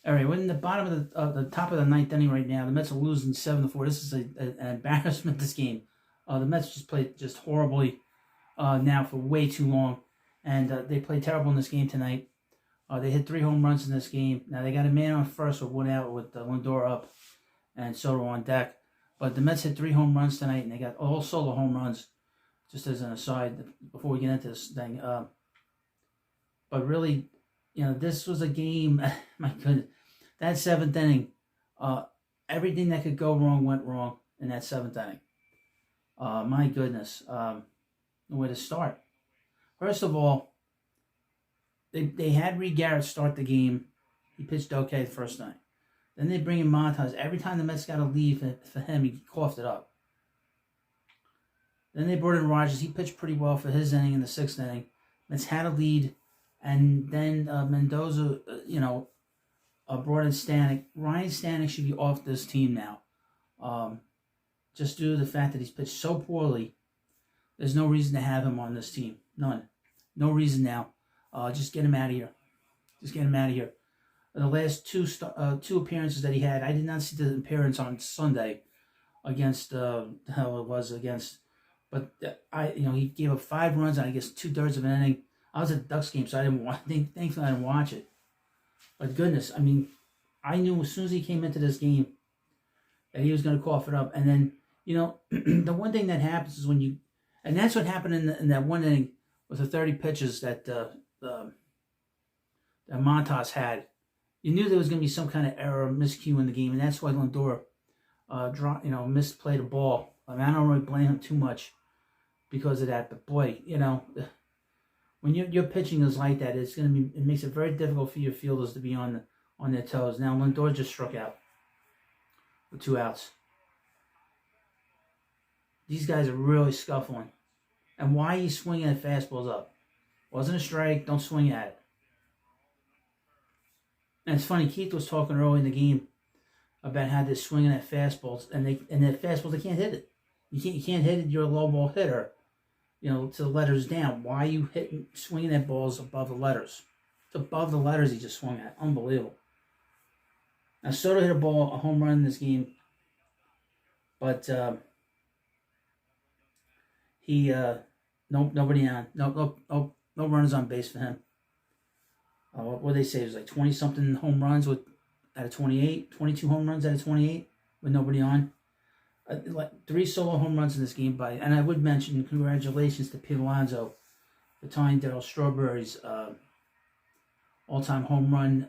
All right, we're in the bottom of the top of the ninth inning right now. The Mets are losing 7-4. This is an embarrassment. This game, the Mets just played just horribly now for way too long, and they played terrible in this game tonight. They hit 3 home runs in this game. Now they got a man on first with 1 out with Lindor up and Soto on deck, but the Mets hit 3 home runs tonight, and they got all solo home runs. Just as an aside, before we get into this thing, but really, this was a game. My goodness, that 7th inning, everything that could go wrong went wrong in that 7th inning. My goodness, where to start? First of all, they had Reed Garrett start the game. He pitched okay the first night. Then they bring in Montas. Every time the Mets got a lead for him, he coughed it up. Then they brought in Rogers. He pitched pretty well for his inning in the 6th inning. Mets had a lead. And then Mendoza, brought in Stanek. Ryan Stanek should be off this team now. Just due to the fact that he's pitched so poorly, there's no reason to have him on this team. None. No reason now. Just get him out of here. Just get him out of here. The last two appearances that he had, I did not see the appearance on Sunday against but he gave up 5 runs on, I guess, 2/3 of an inning. I was at the Ducks game, so thankfully I didn't watch it. But goodness, I mean, I knew as soon as he came into this game that he was going to cough it up. And then, the one thing that happens is and that's what happened in that one inning with the 30 pitches that Montas had. You knew there was going to be some kind of error, miscue in the game, and that's why Lindor, misplayed a ball. I mean, I don't really blame him too much because of that. But boy, when your pitching is like that, it makes it very difficult for your fielders to be on their toes. Now Lindor just struck out with 2 outs. These guys are really scuffling, and why are you swinging at fastballs up? Wasn't a strike. Don't swing at it. And it's funny. Keith was talking early in the game about how they're swinging at fastballs, and that fastballs they can't hit it. You can't hit it. You're a low ball hitter. To the letters down. Why are you swinging at balls above the letters? It's above the letters he just swung at. Unbelievable. Now, Soto hit a home run in this game, but nobody on. No runners on base for him. What they say? It was like 20-something home runs out of 28, 22 home runs out of 28 with nobody on. 3 solo home runs in this game and I would mention congratulations to Pete Alonso for tying Darryl Strawberry's all-time home run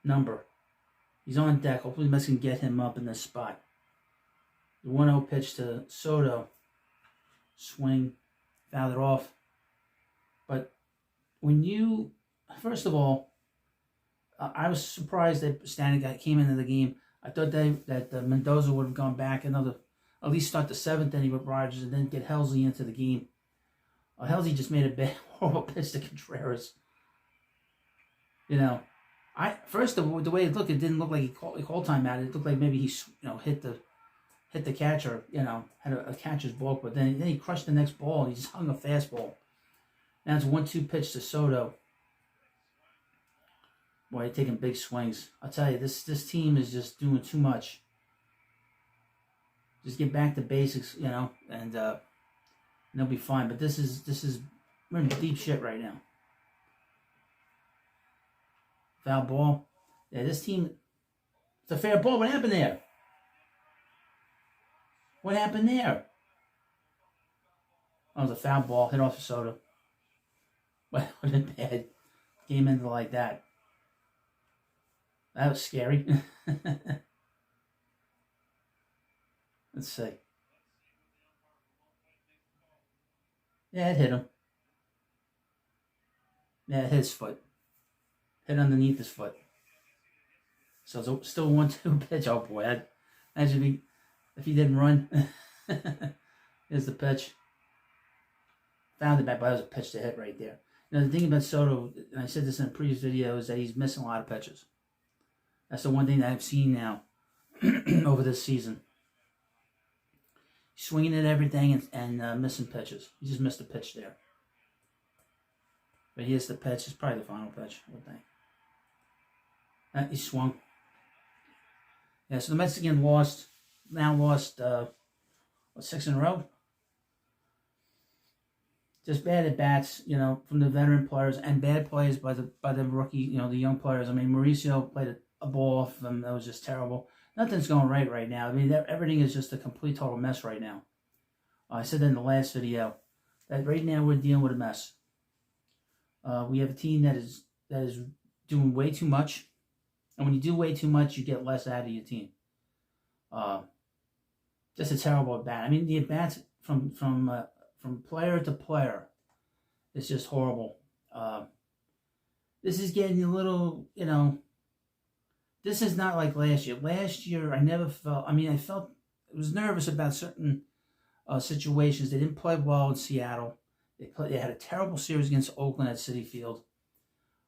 number. He's on deck. Hopefully the Mets can get him up in this spot. The 1-0 pitch to Soto. Swing. Fouled it off. But first of all, I was surprised that Stanek came into the game. I thought that Mendoza would have gone back at least start the 7th inning with Rogers and then get Helsley into the game. Helsley just made a bad, horrible pitch to Contreras. First the way it looked, it didn't look like he called timeout. It looked like maybe he hit the catcher, had a catcher's balk, but then he crushed the next ball and he just hung a fastball. Now it's 1-2 pitch to Soto. Boy, they're taking big swings. I'll tell you, this team is just doing too much. Just get back to basics, and they'll be fine. But we're in deep shit right now. Foul ball. Yeah, this team, it's a fair ball. What happened there? What happened there? Oh, it was a foul ball. Hit off of Soto. What a bad game ended like that. That was scary. Let's see. Yeah, it hit him. Yeah, it hit his foot. Hit underneath his foot. So it's still 1-2 pitch. Oh boy, imagine if he didn't run. Here's the pitch. Found it back, but that was a pitch to hit right there. The thing about Soto, and I said this in a previous video, is that he's missing a lot of pitches. That's the one thing that I've seen now over this season. He's swinging at everything and missing pitches. He just missed a pitch there. But here's the pitch. It's probably the final pitch, I would think. He swung. Yeah, so the Mets again lost. Now lost 6 in a row. Just bad at bats, from the veteran players and bad plays by the rookie, the young players. I mean, Mauricio played a ball off them that was just terrible. Nothing's going right now. I mean, everything is just a complete total mess right now. I said that in the last video that right now we're dealing with a mess. We have a team that is doing way too much, and when you do way too much, you get less out of your team. Just a terrible at bat. I mean, the at bats from player to player, it's just horrible. This is getting a little, this is not like last year. Last year, I was nervous about certain situations. They didn't play well in Seattle. They had a terrible series against Oakland at Citi Field.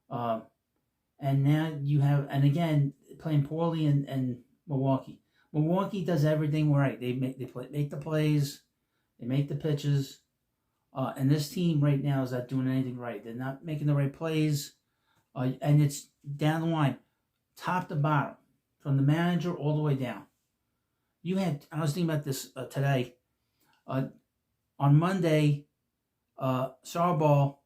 And now you have, and again, playing poorly in Milwaukee. Milwaukee does everything right. They make the plays, they make the pitches. And this team right now is not doing anything right. They're not making the right plays. And it's down the line, top to bottom, from the manager all the way down. I was thinking about this today. On Monday, Sarball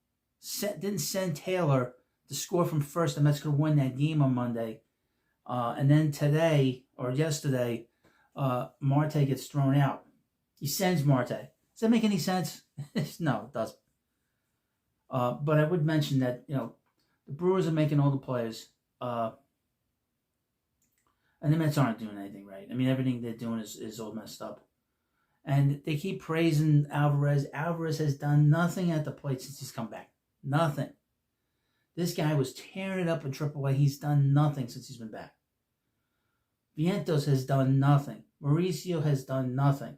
didn't send Taylor to score from first. The Mets could have won that game on Monday. And then today, or yesterday, Marte gets thrown out. He sends Marte. Does that make any sense? No, it doesn't. But I would mention that, the Brewers are making all the plays. And the Mets aren't doing anything right. I mean, everything they're doing is all messed up. And they keep praising Alvarez. Alvarez has done nothing at the plate since he's come back. Nothing. This guy was tearing it up in AAA. He's done nothing since he's been back. Vientos has done nothing. Mauricio has done nothing.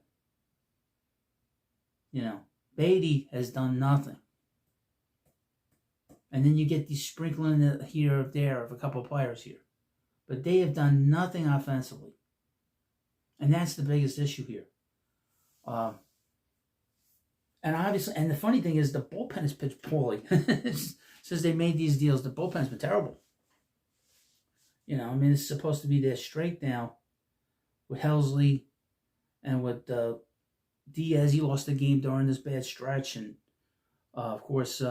Beatty has done nothing. And then you get these sprinkling here or there of a couple of players here. But they have done nothing offensively. And that's the biggest issue here. And obviously, and the funny thing is the bullpen has pitched poorly. Since they made these deals, the bullpen's been terrible. It's supposed to be their strength now with Helsley and with Diaz. He lost the game during this bad stretch. And, of course,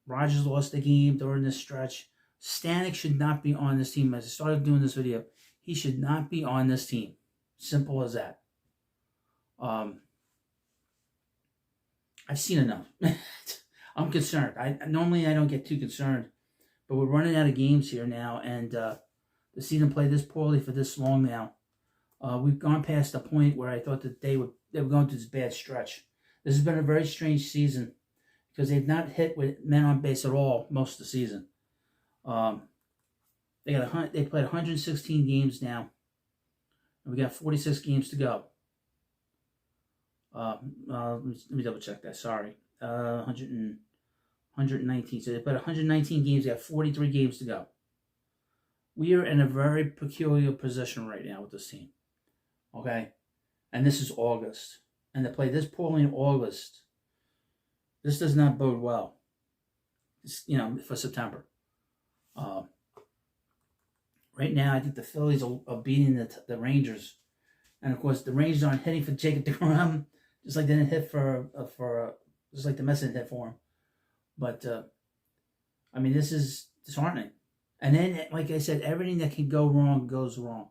Rogers lost the game during this stretch. Stanek should not be on this team. As I started doing this video, he should not be on this team. Simple as that. I've seen enough. I'm concerned. Normally I don't get too concerned, but we're running out of games here now, and the season played this poorly for this long now. We've gone past the point where I thought that they were going through this bad stretch. This has been a very strange season because they've not hit with men on base at all most of the season. They played 116 games now, and we got 46 games to go. Let me double check that. Sorry. 119. So they played 119 games. They have 43 games to go. We are in a very peculiar position right now with this team. Okay? And this is August. And to play this poorly in August, this does not bode well. For September. Right now, I think the Phillies are beating the Rangers. And, of course, the Rangers aren't hitting for Jacob deGrom, just like they didn't hit just like the Mets didn't hit for him. But, this is disheartening. And then, like I said, everything that can go wrong goes wrong.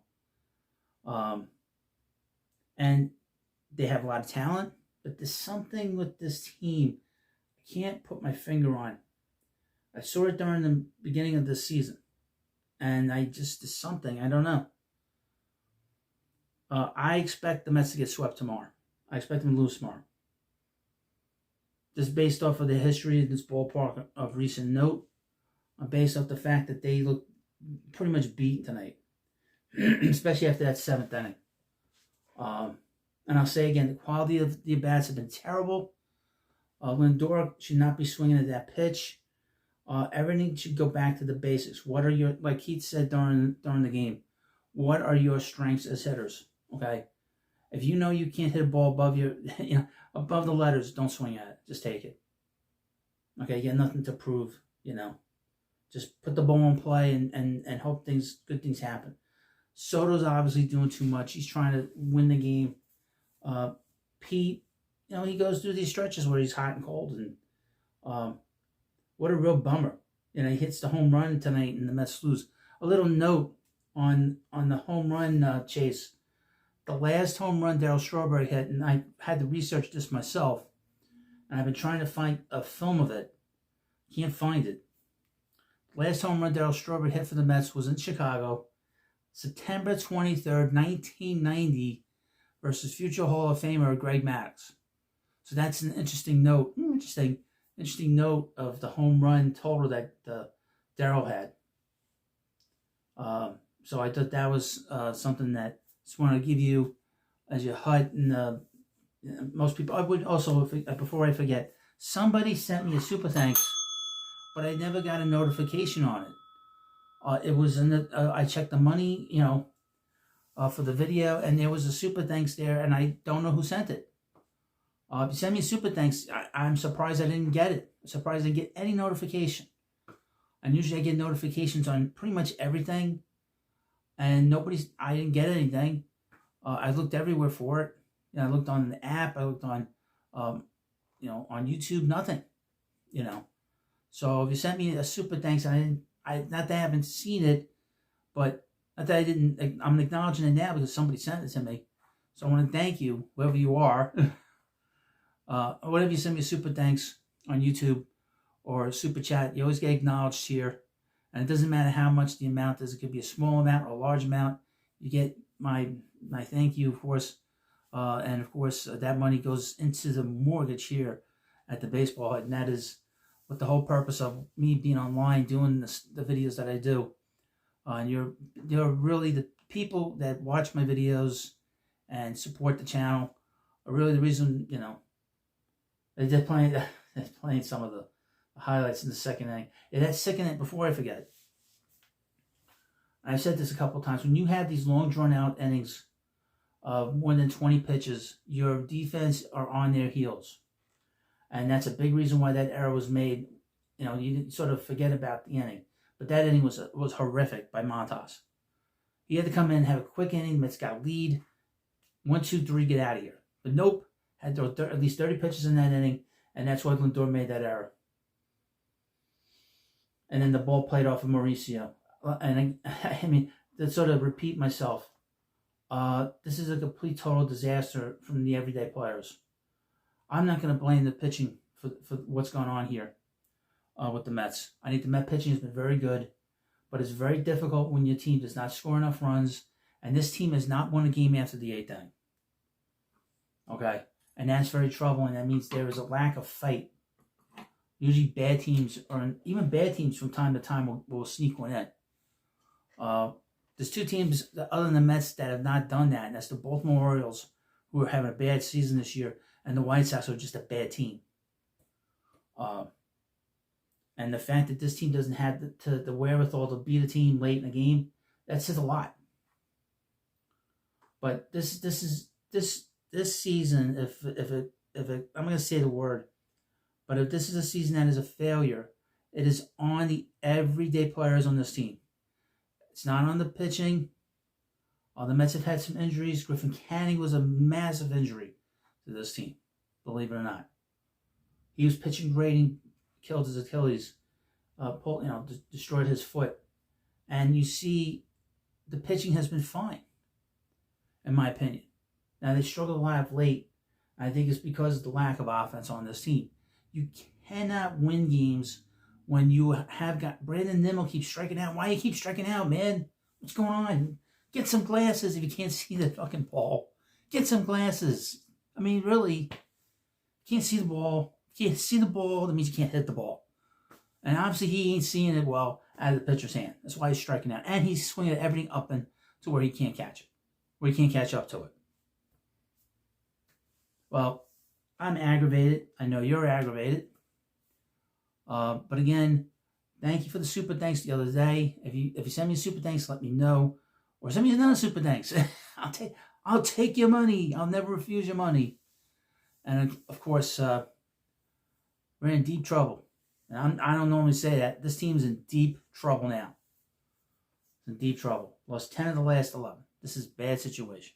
And they have a lot of talent, but there's something with this team I can't put my finger on. I saw it during the beginning of this season. And there's something, I don't know. I expect the Mets to get swept tomorrow. I expect them to lose tomorrow. Just based off of the history of this ballpark of recent note, based off the fact that they look pretty much beat tonight, especially after that 7th inning. And I'll say again, the quality of the at-bats have been terrible. Lindor should not be swinging at that pitch. Everything should go back to the basics. What are your, like Keith said during the game, what are your strengths as hitters? Okay, if you know you can't hit a ball above above the letters, don't swing at it. Just take it. Okay, you got nothing to prove. just put the ball in play and hope good things happen. Soto's obviously doing too much. He's trying to win the game. Pete, he goes through these stretches where he's hot and cold, and what a real bummer. He hits the home run tonight, and the Mets lose. A little note on the home run chase. The last home run Darryl Strawberry hit, and I had to research this myself, and I've been trying to find a film of it. Can't find it. Last home run Darryl Strawberry hit for the Mets was in Chicago, September 23rd, 1990, versus future Hall of Famer Greg Maddux. So that's an interesting note. Interesting note of the home run total that Darryl had. So I thought that was something that I just want to give you as your HUD. And most people, I would also, before I forget, somebody sent me a super thanks, but I never got a notification on it. It was in the, I checked the money, for the video, and there was a super thanks there, and I don't know who sent it. If you send me a super thanks, I'm surprised I didn't get it. I'm surprised I didn't get any notification. And usually I get notifications on pretty much everything, and I didn't get anything. I looked everywhere for it. I looked on the app, I looked on, on YouTube, nothing, So if you sent me a super thanks, not that I haven't seen it, but not that I didn't, I'm acknowledging it now because somebody sent it to me. So I want to thank you, whoever you are. Whatever you send me a super thanks on YouTube or a super chat, you always get acknowledged here. And it doesn't matter how much the amount is. It could be a small amount or a large amount. You get my thank you, of course. And of course, that money goes into the mortgage here at the baseball hut. And that is what the whole purpose of me being online, doing the videos that I do. And you're really the people that watch my videos and support the channel are really the reason, they're playing some of the highlights in the second inning. That second inning, before I forget, I've said this a couple of times, when you have these long drawn out innings of more than 20 pitches, your defense are on their heels. And that's a big reason why that error was made. You didn't sort of forget about the inning. But that inning was horrific by Montas. He had to come in and have a quick inning. Mets got a lead. 1, 2, 3, get out of here. But nope. Had to throw at least 30 pitches in that inning. And that's why Lindor made that error. And then the ball played off of Mauricio. And I mean, to sort of repeat myself, this is a complete total disaster from the everyday players. I'm not going to blame the pitching for what's going on here with the Mets. I think the Met pitching has been very good, but it's very difficult when your team does not score enough runs, and this team has not won a game after the 8th inning. Okay? And that's very troubling. That means there is a lack of fight. Usually bad teams, or even bad teams from time to time, will sneak one in. There's two teams other than the Mets that have not done that, and that's the Baltimore Orioles, who are having a bad season this year, and the White Sox are just a bad team. And the fact that this team doesn't have the wherewithal to beat a team late in the game, that says a lot. But this season, if I'm going to say the word, but if this is a season that is a failure, it is on the everyday players on this team. It's not on the pitching. The Mets have had some injuries. Griffin Canning was a massive injury to this team, believe it or not. He was pitching great. He killed his Achilles, destroyed his foot. And you see, the pitching has been fine, in my opinion. Now, they struggled a lot of late. I think it's because of the lack of offense on this team. You cannot win games when you have got Brandon Nimmo keeps striking out. Why do you keep striking out, man? What's going on? Get some glasses if you can't see the fucking ball. Get some glasses. I mean, really, you can't see the ball. You can't see the ball, that means you can't hit the ball. And obviously he ain't seeing it well out of the pitcher's hand. That's why he's striking out. And he's swinging everything up and to where he can't catch it. Where he can't catch up to it. Well, I'm aggravated. I know you're aggravated. But again, thank you for the super thanks the other day. If you send me a super thanks, let me know. Or send me another super thanks. I'll take your money. I'll never refuse your money. And of course, we're in deep trouble. And I don't normally say that. This team's in deep trouble now. In deep trouble. Lost 10 of the last 11. This is a bad situation.